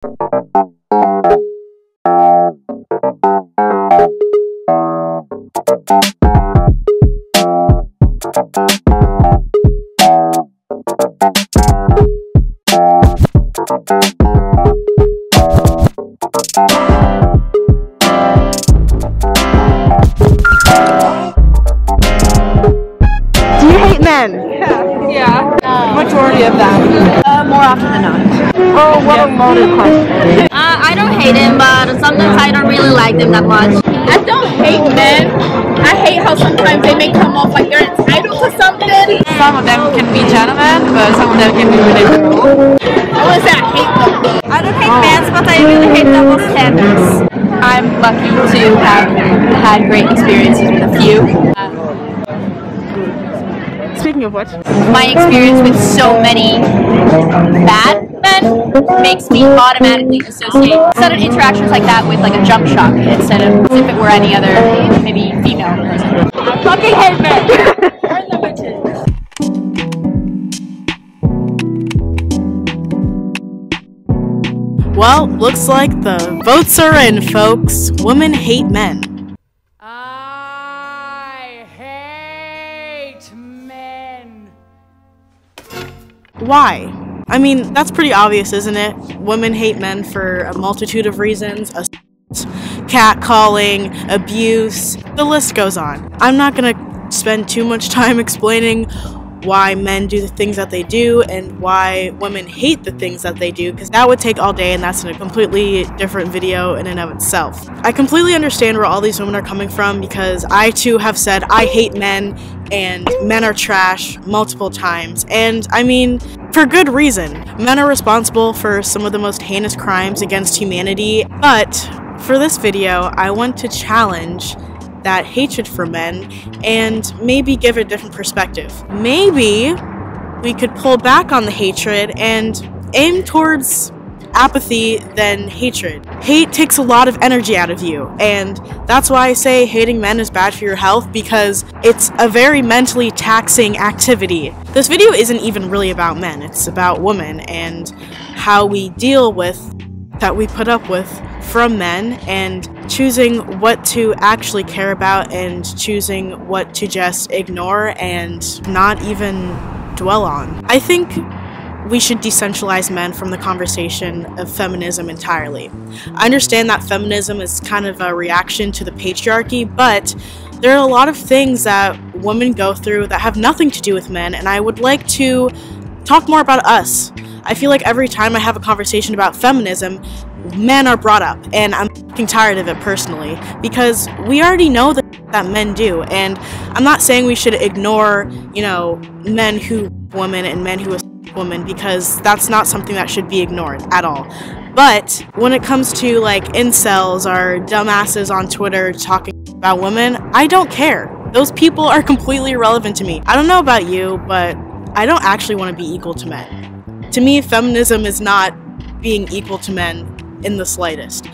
Do you hate men? Yeah. Majority of them. More often than not. Oh, what a loaded question. I don't hate him, but sometimes I don't really like them that much. I don't hate men. I hate how sometimes they may come off like they're entitled to something. Some of them can be gentlemen, but some of them can be really cruel. I wouldn't say I hate them. I don't hate men, but I really hate double standards. I'm lucky to have had great experiences with a few. Speaking of which, My experience with so many bad men makes me automatically associate sudden interactions like that with like a jump shock instead of if it were any other, maybe female person. I fucking hate men. Burn them bitches. well, looks like the votes are in, folks. Women hate men. I hate men. Why? I mean, that's pretty obvious, isn't it? Women hate men for a multitude of reasons. Catcalling, abuse, the list goes on. I'm not gonna spend too much time explaining why men do the things that they do and why women hate the things that they do, because that would take all day and that's a completely different video in and of itself. I completely understand where all these women are coming from because I too have said I hate men and men are trash multiple times, and I mean, for good reason. Men are responsible for some of the most heinous crimes against humanity, but for this video, I want to challenge that hatred for men and maybe give a different perspective. Maybe we could pull back on the hatred and aim towards apathy than hatred. Hate takes a lot of energy out of you, and that's why I say hating men is bad for your health, because it's a very mentally taxing activity. This video isn't even really about men, it's about women and how we deal with that we put up with from men, and choosing what to actually care about and choosing what to just ignore and not even dwell on. I think we should decentralize men from the conversation of feminism entirely. I understand that feminism is kind of a reaction to the patriarchy, but there are a lot of things that women go through that have nothing to do with men, and I would like to talk more about us. I feel like every time I have a conversation about feminism, men are brought up, and I'm fucking tired of it personally, because we already know that men do, and I'm not saying we should ignore, you know, men who women and men who women, because that's not something that should be ignored at all. But when it comes to like incels or dumbasses on Twitter talking about women, I don't care. Those people are completely irrelevant to me. I don't know about you, but I don't actually want to be equal to men. To me, feminism is not being equal to men in the slightest.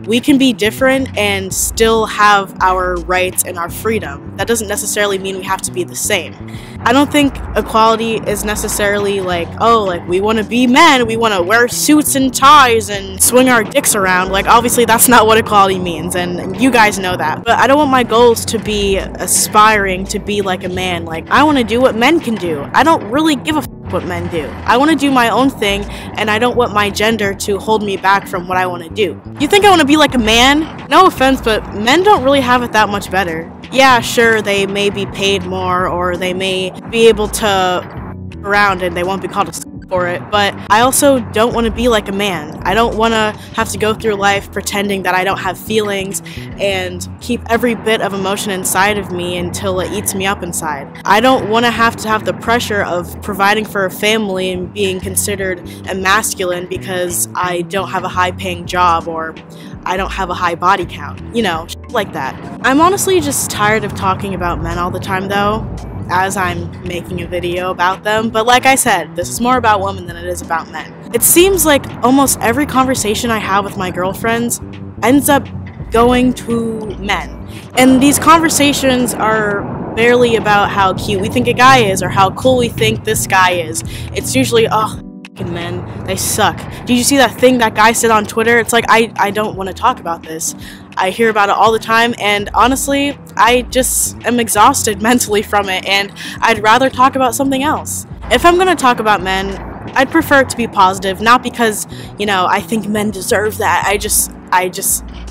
We can be different and still have our rights and our freedom. That doesn't necessarily mean we have to be the same. I don't think equality is necessarily like, oh, like we want to be men, we want to wear suits and ties and swing our dicks around. Like, obviously that's not what equality means, and you guys know that. But I don't want my goals to be aspiring to be like a man. Like, I want to do what men can do. I don't really give a what men do. I want to do my own thing, and I don't want my gender to hold me back from what I want to do. You think I want to be like a man? No offense, but men don't really have it that much better. Yeah, sure, they may be paid more, or they may be able to around and they won't be called a for it, but I also don't want to be like a man. I don't want to have to go through life pretending that I don't have feelings and keep every bit of emotion inside of me until it eats me up inside. I don't want to have the pressure of providing for a family and being considered a masculine because I don't have a high-paying job or I don't have a high body count. You know, shit like that. I'm honestly just tired of talking about men all the time though, as I'm making a video about them, but like I said, this is more about women than it is about men. It seems like almost every conversation I have with my girlfriends ends up going to men, and these conversations are barely about how cute we think a guy is or how cool we think this guy is. It's usually, oh, fucking men. They suck. Did you see that thing that guy said on Twitter? It's like, I don't want to talk about this. I hear about it all the time, and honestly, I just am exhausted mentally from it, and I'd rather talk about something else. If I'm gonna talk about men, I'd prefer it to be positive, not because, you know, I think men deserve that. I just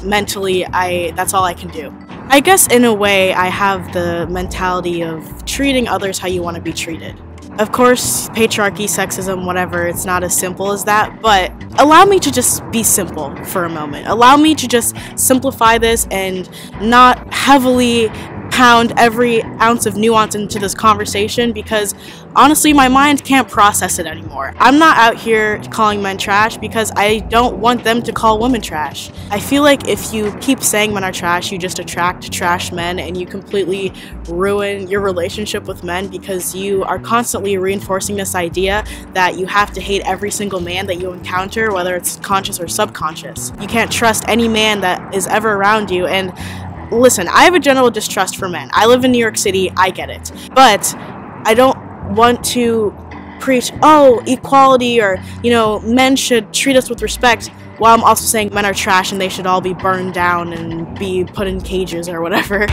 mentally, that's all I can do. I guess in a way, I have the mentality of treating others how you want to be treated. Of course, patriarchy, sexism, whatever, it's not as simple as that, but allow me to just be simple for a moment. Allow me to just simplify this and not heavily pound every ounce of nuance into this conversation, because honestly my mind can't process it anymore. I'm not out here calling men trash because I don't want them to call women trash. I feel like if you keep saying men are trash, you just attract trash men, and you completely ruin your relationship with men because you are constantly reinforcing this idea that you have to hate every single man that you encounter, whether it's conscious or subconscious. You can't trust any man that is ever around you, and listen, I have a general distrust for men. I live in New York City, I get it. But I don't want to preach, oh, equality, or, you know, men should treat us with respect, while I'm also saying men are trash and they should all be burned down and be put in cages or whatever.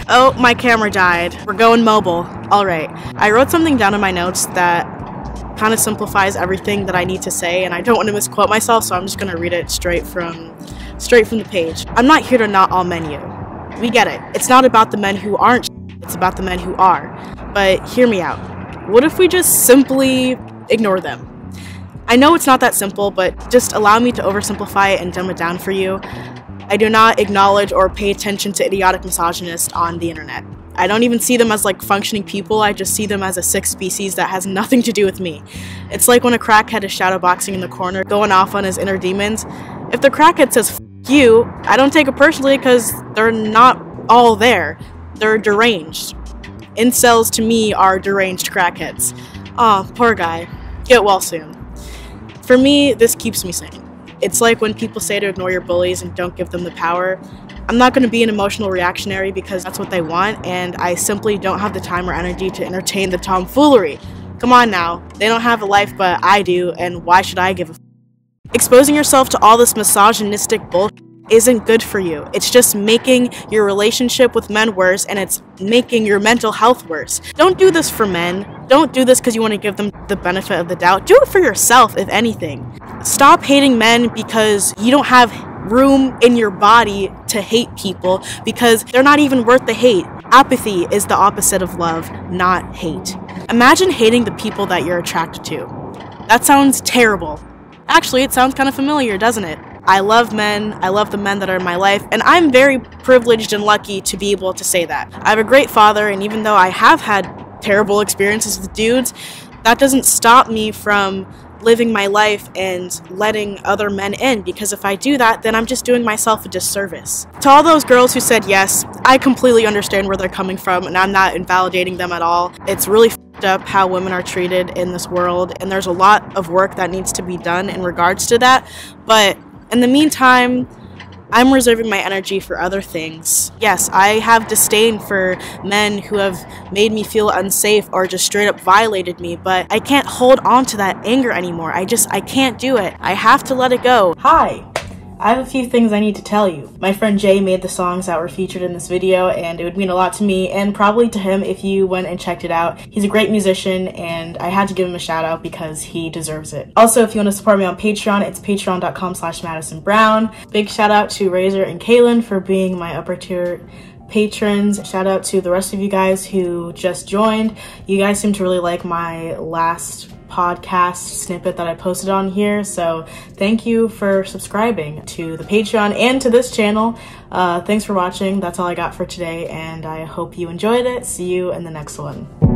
Oh, my camera died. We're going mobile. Alright. I wrote something down in my notes that kind of simplifies everything that I need to say, and I don't want to misquote myself, so I'm just going to read it straight from the page. I'm not here to not all men you. We get it. It's not about the men who aren't, it's about the men who are. But hear me out. What if we just simply ignore them? I know it's not that simple, but just allow me to oversimplify it and dumb it down for you. I do not acknowledge or pay attention to idiotic misogynists on the internet. I don't even see them as like functioning people, I just see them as a sick species that has nothing to do with me. It's like when a crackhead is shadowboxing in the corner, going off on his inner demons. If the crackhead says F you, I don't take it personally because they're not all there. They're deranged. Incels to me are deranged crackheads. Aw, poor guy. Get well soon. For me, this keeps me sane. It's like when people say to ignore your bullies and don't give them the power. I'm not going to be an emotional reactionary because that's what they want, and I simply don't have the time or energy to entertain the tomfoolery. Come on now, they don't have a life but I do, and why should I give a f? Exposing yourself to all this misogynistic bullshit isn't good for you. It's just making your relationship with men worse, and it's making your mental health worse. Don't do this for men. Don't do this because you want to give them the benefit of the doubt. Do it for yourself, if anything. Stop hating men because you don't have room in your body to hate people because they're not even worth the hate. Apathy is the opposite of love, not hate. Imagine hating the people that you're attracted to. That sounds terrible. Actually, it sounds kind of familiar, doesn't it? I love men, I love the men that are in my life, and I'm very privileged and lucky to be able to say that. I have a great father, and even though I have had terrible experiences with dudes, that doesn't stop me from living my life and letting other men in, because if I do that, then I'm just doing myself a disservice. To all those girls who said yes, I completely understand where they're coming from, and I'm not invalidating them at all. It's really f***ed up how women are treated in this world, and there's a lot of work that needs to be done in regards to that, but in the meantime, I'm reserving my energy for other things. Yes, I have disdain for men who have made me feel unsafe or just straight up violated me, but I can't hold on to that anger anymore. I can't do it. I have to let it go. Hi. I have a few things I need to tell you. My friend Jay made the songs that were featured in this video, and it would mean a lot to me and probably to him if you went and checked it out. He's a great musician, and I had to give him a shout out because he deserves it. Also, if you want to support me on Patreon, it's patreon.com/MadisonBrown. Big shout out to Razor and Kaylin for being my upper tier patrons. Shout out to the rest of you guys who just joined. You guys seem to really like my last podcast snippet that I posted on here, so thank you for subscribing to the Patreon and to this channel. Thanks for watching. That's all I got for today, and I hope you enjoyed it. See you in the next one.